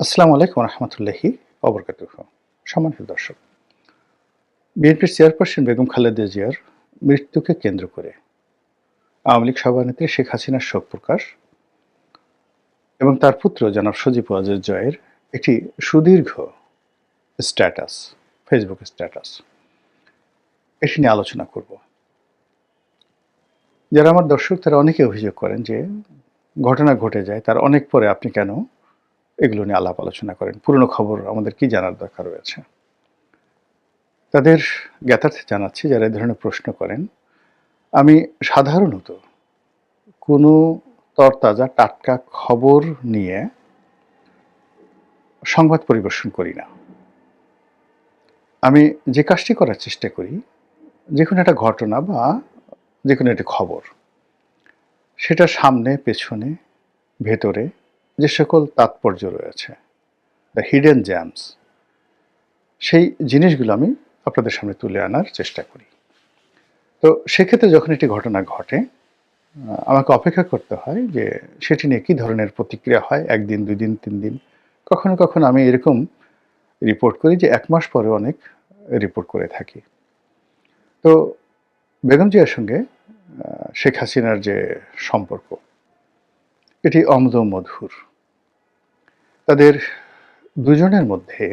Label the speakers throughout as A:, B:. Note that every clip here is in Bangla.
A: আসসালামু আলাইকুম রহমতুল্লাহি ওবরকাতুহু। সম্মানিত দর্শক, বিএনপির চেয়ারপারসন বেগম খালেদা জিয়ার মৃত্যুকে কেন্দ্র করে আওয়ামী লীগ সভানেত্রী শেখ হাসিনার শোক প্রকাশ এবং তার পুত্র জনাব সজীব ওয়াজেদ জয়ের একটি সুদীর্ঘ স্ট্যাটাস, ফেসবুক স্ট্যাটাস, এটি নিয়ে আলোচনা করব। যারা আমার দর্শক তারা অনেকে অভিযোগ করেন যে ঘটনা ঘটে যায় তার অনেক পরে আপনি কেন এগুলো নিয়ে আলাপ আলোচনা করেন, পুরনো খবর আমাদের কি জানার দরকার রয়েছে। তাদের জ্ঞাতার্থে জানাচ্ছি যারা এই ধরনের প্রশ্ন করেন, আমি সাধারণত কোনো তরতাজা টাটকা খবর নিয়ে সংবাদ পরিবেশন করি না। আমি যে কাজটি করার চেষ্টা করি, যেকোনো একটা ঘটনা বা যেকোনো একটি খবর, সেটার সামনে পেছনে ভেতরে যে সকল তাৎপর্য রয়েছে, দ্য হিডেন জ্যামস, সেই জিনিসগুলো আমি আপনাদের সামনে তুলে আনার চেষ্টা করি। তো সেক্ষেত্রে যখন একটি ঘটনা ঘটে, আমাকে অপেক্ষা করতে হয় যে সেটি নিয়ে কী ধরনের প্রতিক্রিয়া হয়, ১ দিন, ২ দিন, ৩ দিন। কখনো, কখনো আমি এরকম রিপোর্ট করি যে ১ মাস পরে অনেক রিপোর্ট করে থাকি। তো বেগম জিয়ার সঙ্গে শেখ হাসিনার যে সম্পর্ক, এটি অম্ল মধুর। তাদের দুজনের মধ্যে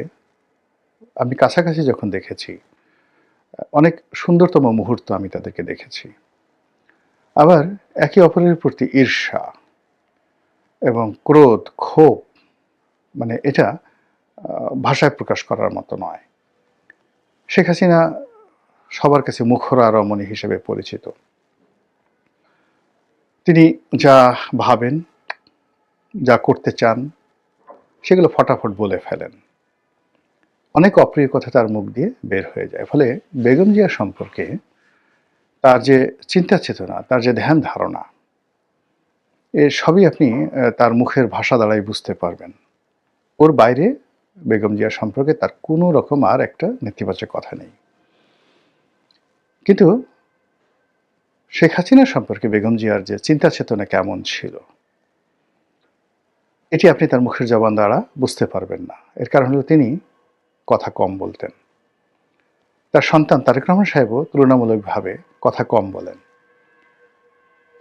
A: আমি কাছাকাছি যখন দেখেছি, অনেক সুন্দরতম মুহূর্ত আমি তাদেরকে দেখেছি। আবার একে অপরের প্রতি ঈর্ষা এবং ক্রোধ, ক্ষোভ, মানে এটা ভাষায় প্রকাশ করার মতো নয়। শেখ হাসিনা সবার কাছে মুখরা রমণী হিসেবে পরিচিত। তিনি যা ভাবেন, যা করতে চান, সেগুলো ফটাফট বলে ফেলেন। অনেক অপ্রিয় কথা তার মুখ দিয়ে বের হয়ে যায়। ফলে বেগম জিয়া সম্পর্কে তার যে চিন্তা চেতনা, তার যে ধ্যান ধারণা, এ সবই আপনি তার মুখের ভাষা দ্বারাই বুঝতে পারবেন। ওর বাইরে বেগম জিয়া সম্পর্কে তার কোনো রকম আর একটা নেতিবাচক কথা নেই। কিন্তু শেখ হাসিনা সম্পর্কে বেগম জিয়ার যে চিন্তা চেতনা কেমন ছিল, এটি আপনি তার মুখের জবান দ্বারা বুঝতে পারবেন না। এর কারণ হলো তিনি কথা কম বলতেন। তার সন্তান তারেক রহমান সাহেবও তুলনামূলকভাবে কথা কম বলেন।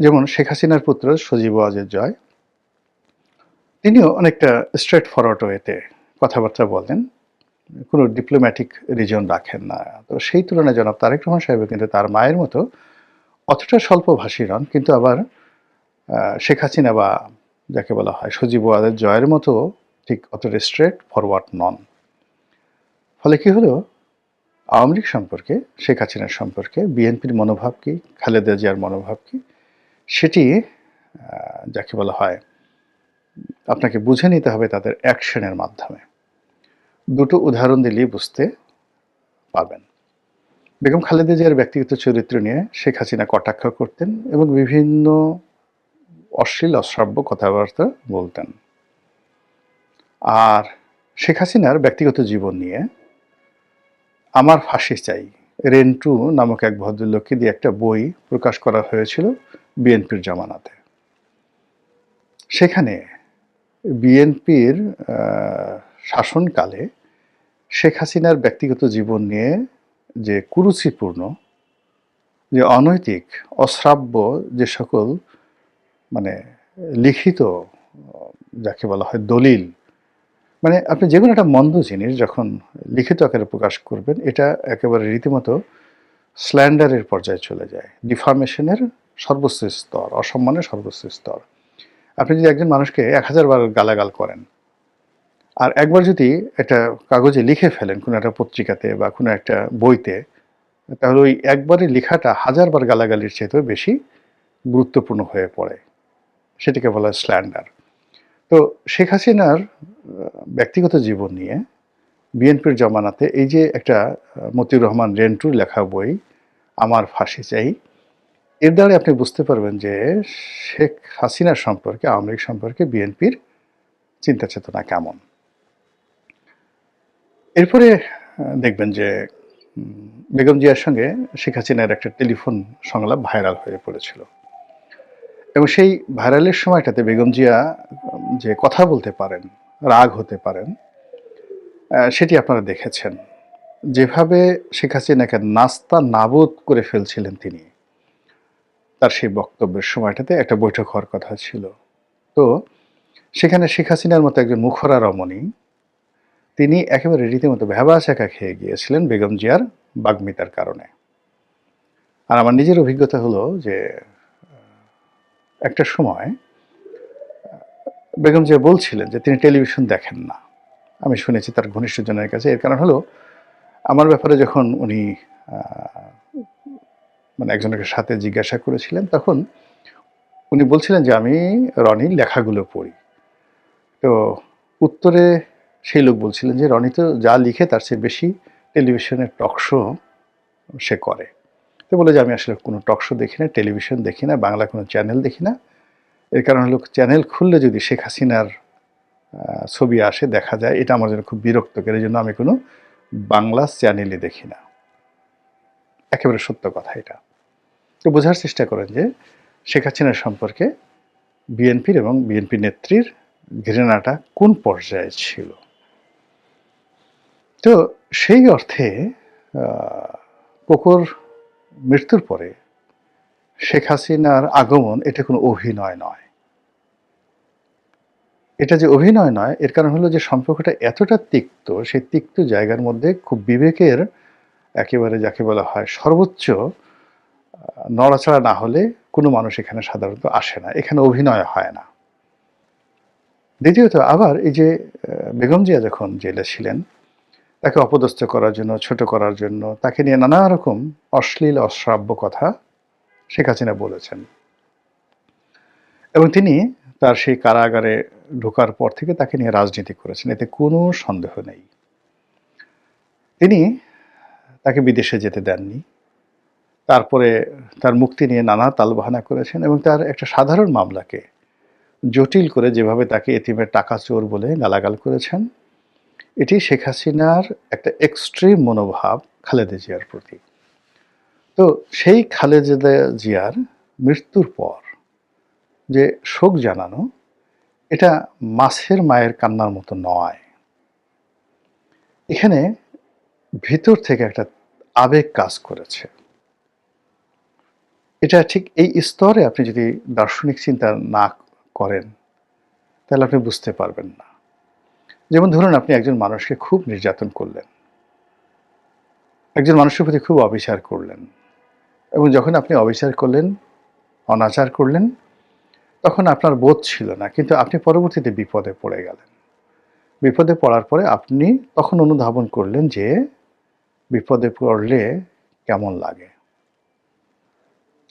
A: যেমন শেখ হাসিনার পুত্র সজীব ওয়াজেদ জয়, তিনিও অনেকটা স্ট্রেট ফরওয়ার্ড ওয়েতে কথাবার্তা বলেন, কোনো ডিপ্লোম্যাটিক রিজন রাখেন না। তো সেই তুলনায় জনাব তারেক রহমান সাহেবও কিন্তু তার মায়ের মতো অতটা স্বল্পভাষী নন, কিন্তু আবার শেখ হাসিনা বা যাকে বলা হয় সজীব ওয়াজেদ জয়ের মতো ঠিক অতটা স্ট্রেট ফরওয়ার্ড নন। ফলে কি হলো, আওয়ামী লীগ সম্পর্কে, শেখ হাসিনার সম্পর্কে বিএনপির মনোভাব কি, খালেদা জিয়ার মনোভাব কি, সেটি যাকে বলা হয় আপনাকে বুঝে নিতে হবে তাদের অ্যাকশনের মাধ্যমে। দুটো উদাহরণ দিলেই বুঝতে পারবেন। বেগম খালেদা জিয়ার ব্যক্তিগত চরিত্র নিয়ে শেখ হাসিনা কটাক্ষ করতেন এবং বিভিন্ন অশ্লীল অশ্রাব্য কথাবার্তা বলতেন। আর শেখ হাসিনার ব্যক্তিগত জীবন নিয়ে আমার ফাঁসি চাই, রেন্টু নামক এক ভদ্রলোককে দিয়ে একটা বই প্রকাশ করা হয়েছিল বিএনপির জামানাতে। সেখানে বিএনপির শাসনকালে শেখ হাসিনার ব্যক্তিগত জীবন নিয়ে যে কুরুচিপূর্ণ, যে অনৈতিক, অশ্রাব্য যে সকল মানে লিখিত যাকে বলা হয় দলিল, মানে আপনি যেকোনো একটা মন্দ জিনিস যখন লিখিত আকারে প্রকাশ করবেন, এটা একেবারে রীতিমতো স্ল্যান্ডারের পর্যায়ে চলে যায়, ডিফার্মেশনের সর্বোচ্চ স্তর, অসম্মানের সর্বোচ্চ স্তর। আপনি যদি একজন মানুষকে ১০০০ বার গালাগাল করেন, আর একবার যদি একটা কাগজে লিখে ফেলেন কোনো একটা পত্রিকাতে বা কোনো একটা বইতে, তাহলে ওই একবারে লেখাটা ১০০০ বার গালাগালির চাইতেও বেশি গুরুত্বপূর্ণ হয়ে পড়ে। সেটিকে বলা হয় স্ল্যান্ডার। তো শেখ হাসিনার ব্যক্তিগত জীবন নিয়ে বিএনপির জমানাতে এই যে একটা মতিউর রহমান রেন্টুর লেখা বই আমার ফাঁসি চাই, এর দ্বারা আপনি বুঝতে পারবেন যে শেখ হাসিনা সম্পর্কে, আওয়ামী লীগ সম্পর্কে বিএনপির চিন্তা চেতনা কেমন। এরপরে দেখবেন যে বেগম জিয়ার সঙ্গে শেখ হাসিনার একটা টেলিফোন সংলাপ ভাইরাল হয়ে পড়েছিল এবং সেই ভাইরালের সময়টাতে বেগম জিয়া যে কথা বলতে পারেন, রাগ হতে পারেন, সেটি আপনারা দেখেছেন। যেভাবে শেখ হাসিনাকে নাস্তা নাবুদ করে ফেলছিলেন তিনি, তার সেই বক্তব্যের সময়টাতে একটা বৈঠক হওয়ার কথা ছিল। তো সেখানে শেখ হাসিনার মতো একজন মুখরা রমণী, তিনি একেবারে রীতিমতো ভ্যাবাচ্যাকা খেয়ে গিয়েছিলেন বেগম জিয়ার বাগ্মিতার কারণে। আর আমার নিজের অভিজ্ঞতা হলো যে একটা সময় বেগম জিয়া বলছিলেন যে তিনি টেলিভিশন দেখেন না। আমি শুনেছি তার ঘনিষ্ঠজনের কাছে। এর কারণ হলো আমার ব্যাপারে যখন উনি মানে একজনের সাথে জিজ্ঞাসা করেছিলেন, তখন উনি বলছিলেন যে আমি রনির লেখাগুলো পড়ি। তো উত্তরে সেই লোক বলছিলেন যে রনি তো যা লিখে তার চেয়ে বেশি টেলিভিশনের টক শো সে করে। তো বলে যে আমি আসলে কোনো টক শো দেখি না, টেলিভিশন দেখি না, বাংলা কোনো চ্যানেল দেখি না। এর কারণ হলো চ্যানেল খুললে যদি শেখ হাসিনার ছবি আসে, দেখা যায়, এটা আমার জন্য খুব বিরক্তকর। এই জন্য আমি কোনো বাংলা চ্যানেলই দেখি না। একেবারে সত্য কথা এটা। তো বোঝার চেষ্টা করেন যে শেখ হাসিনার সম্পর্কে বিএনপির এবং বিএনপি নেত্রীর ঘৃণাটা কোন পর্যায়ে ছিল। তো সেই অর্থে কোকোর মৃত্যুর পরে শেখ হাসিনার আগমন এটা কোনো অভিনয় নয়। এটা যে অভিনয় নয়, এর কারণ হলো যে সম্পর্কটা এতটা তিক্ত, সেই তিক্ত জায়গার মধ্যে খুব বিবেকের একেবারে যাকে বলা হয় সর্বোচ্চ নড়াচড়া না হলে কোনো মানুষ এখানে সাধারণত আসে না। এখানে অভিনয় হয় না। দ্বিতীয়ত আবার এই যে বেগম জিয়া যখন জেলে ছিলেন, তাকে অপদস্থ করার জন্য, ছোট করার জন্য, তাকে নিয়ে নানা রকম অশ্লীল অশ্রাব্য কথা শেখ হাসিনা বলেছেন। এবং তিনি তার সেই কারাগারে ঢোকার পর থেকে তাকে নিয়ে রাজনীতি করেছেন, এতে কোনো সন্দেহ নেই। তিনি তাকে বিদেশে যেতে দেননি। তারপরে তার মুক্তি নিয়ে নানা তালবাহানা করেছেন এবং তার একটা সাধারণ মামলাকে জটিল করে যেভাবে তাকে এতিমের টাকা চোর বলে গালাগাল করেছেন, এটি শেখ হাসিনার একটা এক্সট্রিম মনোভাব খালেদা জিয়ার প্রতি। তো সেই খালেদা জিয়ার মৃত্যুর পর যে শোক জানানো, এটা মাছের মায়ের কান্নার মতো নয়। এখানে ভিতর থেকে একটা আবেগ কাজ করেছে। এটা ঠিক এই স্তরে আপনি যদি দার্শনিক চিন্তা না করেন, তাহলে আপনি বুঝতে পারবেন না। যেমন ধরুন, আপনি একজন মানুষকে খুব নির্যাতন করলেন, একজন মানুষের প্রতি খুব অবিচার করলেন, এবং যখন আপনি অবিচার করলেন, অনাচার করলেন, তখন আপনার বোধ ছিল না, কিন্তু আপনি পরবর্তীতে বিপদে পড়ে গেলেন। বিপদে পড়ার পরে আপনি তখন অনুধাবন করলেন যে বিপদে পড়লে কেমন লাগে,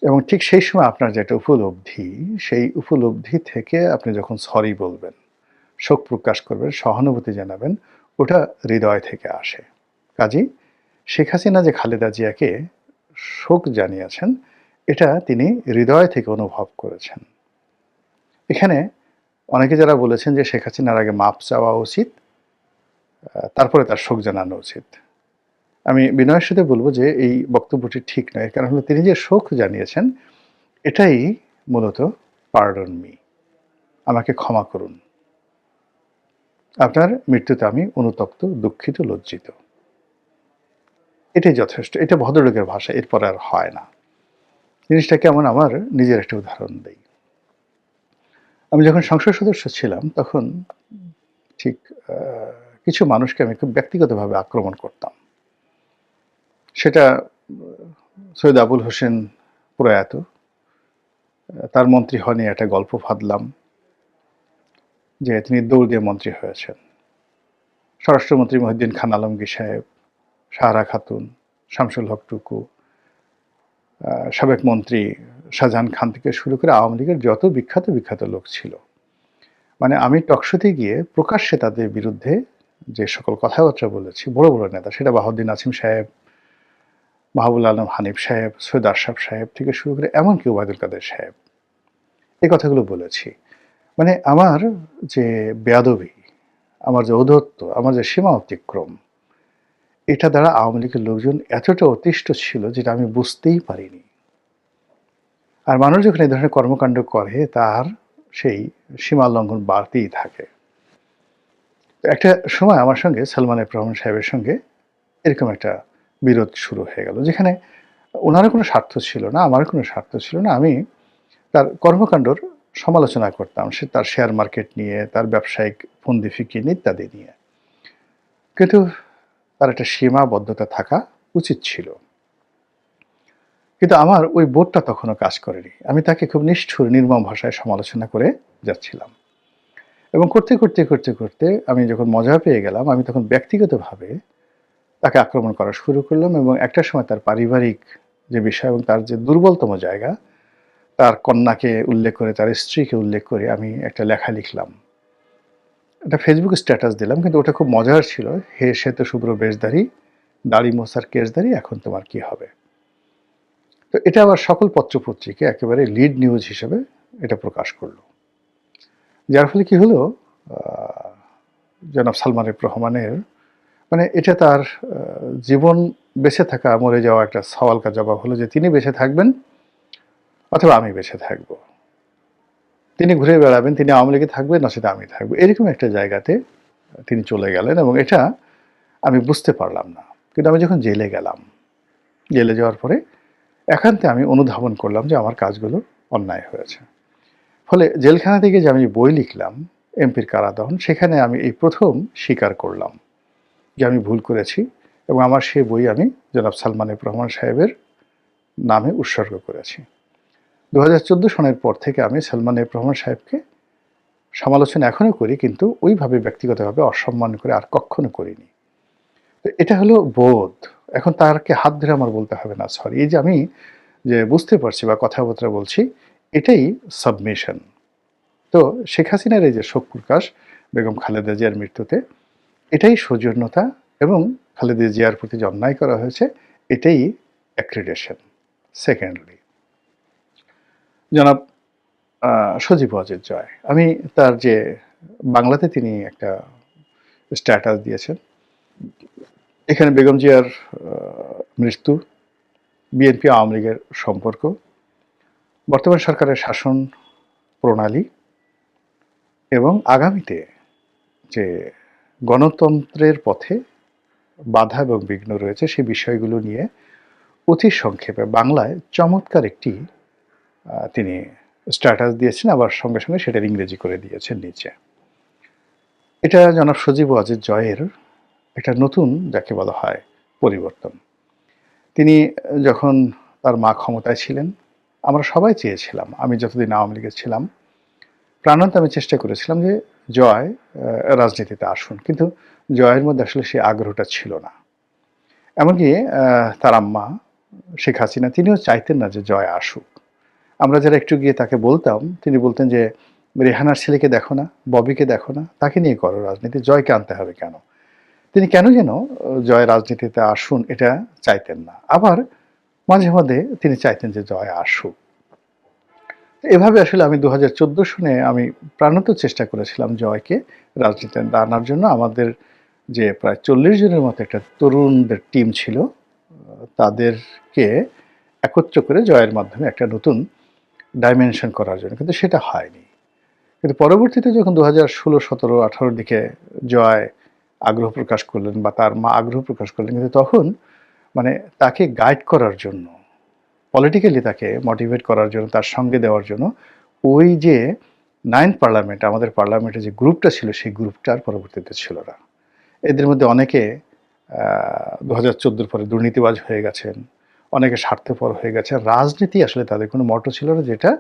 A: এবং ঠিক সেই সময় আপনার যে একটা উপলব্ধি, সেই উপলব্ধি থেকে আপনি যখন সরি বলবেন, শোক প্রকাশ করবেন, সহানুভূতি জানাবেন, ওটা হৃদয় থেকে আসে। কাজেই শেখ হাসিনা যে খালেদা জিয়াকে শোক জানিয়েছেন, এটা তিনি হৃদয় থেকে অনুভব করেছেন। এখানে অনেকে যারা বলেছেন যে শেখ হাসিনার আগে মাপ চাওয়া উচিত, তারপরে তার শোক জানানো উচিত, আমি বিনয়ের সাথে বলবো যে এই বক্তব্যটি ঠিক নয়। কারণ হলো তিনি যে শোক জানিয়েছেন, এটাই মূলত পার্ডন মি, আমাকে ক্ষমা করুন, আপনার মৃত্যুতে আমি অনুতপ্ত, দুঃখিত, লজ্জিত। এটাই যথেষ্ট। এটা ভদ্রলোকের ভাষা, এরপর আর হয় না। জিনিসটা কেমন, আমার নিজের একটা উদাহরণ দেই। আমি যখন সংসদ সদস্য ছিলাম, তখন ঠিক কিছু মানুষকে আমি খুব ব্যক্তিগতভাবে আক্রমণ করতাম। সেটা সৈয়দ আবুল হোসেন প্রয়াত, তার মন্ত্রী হওয়া নিয়ে একটা গল্প ফাঁদলাম যে তিনি দৌড় দিয়ে মন্ত্রী হয়েছেন। স্বরাষ্ট্রমন্ত্রী মহিউদ্দিন খান আলমগীর সাহেব, সাহারা খাতুন, শামসুল হক টুকু, সাবেক মন্ত্রী শাহজাহান খান থেকে শুরু করে আওয়ামী লীগের যত বিখ্যাত বিখ্যাত লোক ছিল, মানে আমি টকশোতে গিয়ে প্রকাশ্যে তাদের বিরুদ্ধে যে সকল কথাবার্তা বলেছি, বড় বড় নেতা, সেটা বাহাউদ্দিন আসিম সাহেব, মাহবুল আলম হানিফ সাহেব, সৈয়দ আশরাফ সাহেব থেকে শুরু করে এমনকি ওবায়দুল কাদের সাহেব, এই কথাগুলো বলেছি। মানে আমার যে বেয়াদবি, আমার যে ঔদ্ধত্য, আমার যে সীমা অতিক্রম, এটা দ্বারা আওয়ামী লীগের লোকজন এতটা অতিষ্ঠ ছিল যেটা আমি বুঝতেই পারিনি। আর মানুষ যখন এই ধরনের কর্মকাণ্ড করে, তার সেই সীমা লঙ্ঘন বাড়তেই থাকে। তো একটা সময় আমার সঙ্গে সালমান এফ রহমান সাহেবের সঙ্গে এরকম একটা বিরোধ শুরু হয়ে গেল। যেখানে উনারও কোনো স্বার্থ ছিল না, আমারও কোনো স্বার্থ ছিল না। আমি তার কর্মকাণ্ডর সমালোচনা করতাম। তার শেয়ার মার্কেট নিয়ে, তার ব্যবসায়িক ফন্দি ফিকির ইত্যাদি নিয়ে। কিন্তু তার একটা সীমাবদ্ধতা থাকা উচিত ছিল। কিন্তু আমার ওই বোধটা তখনও কাজ করেনি। আমি তাকে খুব নিষ্ঠুর, নির্মম ভাষায় সমালোচনা করে যাচ্ছিলাম। এবং করতে আমি যখন মজা পেয়ে গেলাম, আমি তখন ব্যক্তিগতভাবে তাকে আক্রমণ করা শুরু করলাম এবং একটা সময় তার পারিবারিক যে বিষয় এবং তার যে দুর্বলতম জায়গা, তার কন্যাকে উল্লেখ করে, তার স্ত্রীকে উল্লেখ করে আমি একটা লেখা লিখলাম। একটা ফেসবুক স্ট্যাটাস দিলাম, কিন্তু ওটা খুব মজার ছিল। হে শ্বেত শুভ্র বেশধারী, দাড়ি মোছার কেশধারী, এখন তোমার কি হবে? তো এটা আবার সকল পত্রপত্রিকা একেবারে লিড নিউজ হিসেবে এটা প্রকাশ করলো। যার ফলে কি হলো, জনাব সালমান এফ রহমানের মানে এটা তার জীবন বেঁচে থাকা মরে যাওয়া একটা সওয়াল কা জবাব হলো যে তিনি বেঁচে থাকবেন অথবা আমি বেঁচে থাকবো। তিনি ঘুরে বেড়াবেন, তিনি আওয়ামী লীগে থাকবেন, নচেত আমি থাকবো। এরকম একটা জায়গাতে তিনি চলে গেলেন এবং এটা আমি বুঝতে পারলাম না। কিন্তু আমি যখন জেলে গেলাম, জেলে যাওয়ার পরে একান্তে আমি অনুধাবন করলাম যে আমার কাজগুলো অন্যায় হয়েছে। ফলে জেলখানা থেকে যে আমি বই লিখলাম এমপির কারাদহন, সেখানে আমি এই প্রথম স্বীকার করলাম যে আমি ভুল করেছি এবং আমার সেই বই আমি জনাব সালমান এফ রহমান সাহেবের নামে উৎসর্গ করেছি। 2014 সনের পর থেকে আমি সালমান এফ রহমান সাহেবকে সমালোচনা এখনও করি, কিন্তু ওইভাবে ব্যক্তিগতভাবে অসম্মান করে আর কখনো করিনি। তো এটা হলো বোধ। এখন তারকে হাত ধরে আমার বলতে হবে না সরি। এই যে আমি যে বুঝতে পারছি বা কথাবার্তা বলছি, এটাই সাবমিশন। তো শেখ হাসিনার এই যে শোক প্রকাশ বেগম খালেদা জিয়ার মৃত্যুতে, এটাই সৌজন্যতা এবং খালেদা জিয়ার প্রতি যে অন্যায় করা হয়েছে, এটাই অ্যাক্রিডেশন। সেকেন্ডলি, জনাব সজীব ওয়াজেদ জয়, আমি তার যে বাংলাতে তিনি একটা স্ট্যাটাস দিয়েছেন, এখানে বেগম জিয়ার মৃত্যু, বিএনপি আওয়ামী লীগের সম্পর্ক, বর্তমান সরকারের শাসন প্রণালী এবং আগামীতে যে গণতন্ত্রের পথে বাধা এবং বিঘ্ন রয়েছে সেই বিষয়গুলো নিয়ে অতি সংক্ষেপে বাংলায় চমৎকার একটি তিনি স্ট্যাটাস দিয়েছেন, আবার সঙ্গে সঙ্গে সেটার ইংরেজি করে দিয়েছেন নিচে। এটা জনাব সজীব ওয়াজেদ জয়ের একটা নতুন যাকে বলা হয় পরিবর্তন। তিনি যখন তার মা ক্ষমতায় ছিলেন, আমরা সবাই চেয়েছিলাম, আমি যতদিন আওয়ামী লীগে ছিলাম প্রাণান্তে আমি চেষ্টা করেছিলাম যে জয় রাজনীতিতে আসুন, কিন্তু জয়ের মধ্যে আসলে সেই আগ্রহটা ছিল না। এমনকি তার আম্মা শেখ হাসিনা তিনিও চাইতেন না যে জয় আসুক। আমরা যারা একটু গিয়ে তাকে বলতাম, তিনি বলতেন যে রেহানার ছেলেকে দেখো না, ববিকে দেখো না, তাকে নিয়ে করো রাজনীতি, জয়কে আনতে হবে কেন? তিনি কেন যেন জয় রাজনীতিতে আসুন এটা চাইতেন না। আবার মাঝে মাঝে তিনি চাইতেন যে জয় আসুক। এভাবে আসলে আমি 2014 সনে আমি প্রাণত চেষ্টা করেছিলাম জয়কে রাজনীতিতে আনার জন্য। আমাদের যে প্রায় 40 জনের মতো একটা তরুণদের টিম ছিল, তাদেরকে একত্র করে জয়ের মাধ্যমে একটা নতুন ডাইমেনশন করার জন্য, কিন্তু সেটা হয়নি। কিন্তু পরবর্তীতে যখন 2016, 17, 18 দিকে জয় আগ্রহ প্রকাশ করলেন বা তার মা আগ্রহ প্রকাশ করলেন, কিন্তু তখন মানে তাকে গাইড করার জন্য, পলিটিক্যালি তাকে মোটিভেট করার জন্য, তার সঙ্গে দেওয়ার জন্য ওই যে 9th পার্লামেন্ট, আমাদের পার্লামেন্টে যে গ্রুপটা ছিল সেই গ্রুপটা আর পরবর্তীতে ছিল না। এদের মধ্যে অনেকে 2014 পরে দুর্নীতিবাজ হয়ে গেছেন, অনেকে স্বার্থপর হয়ে গেছে। রাজনীতি আসলে তাদের কোনো মটো ছিল না, যেটা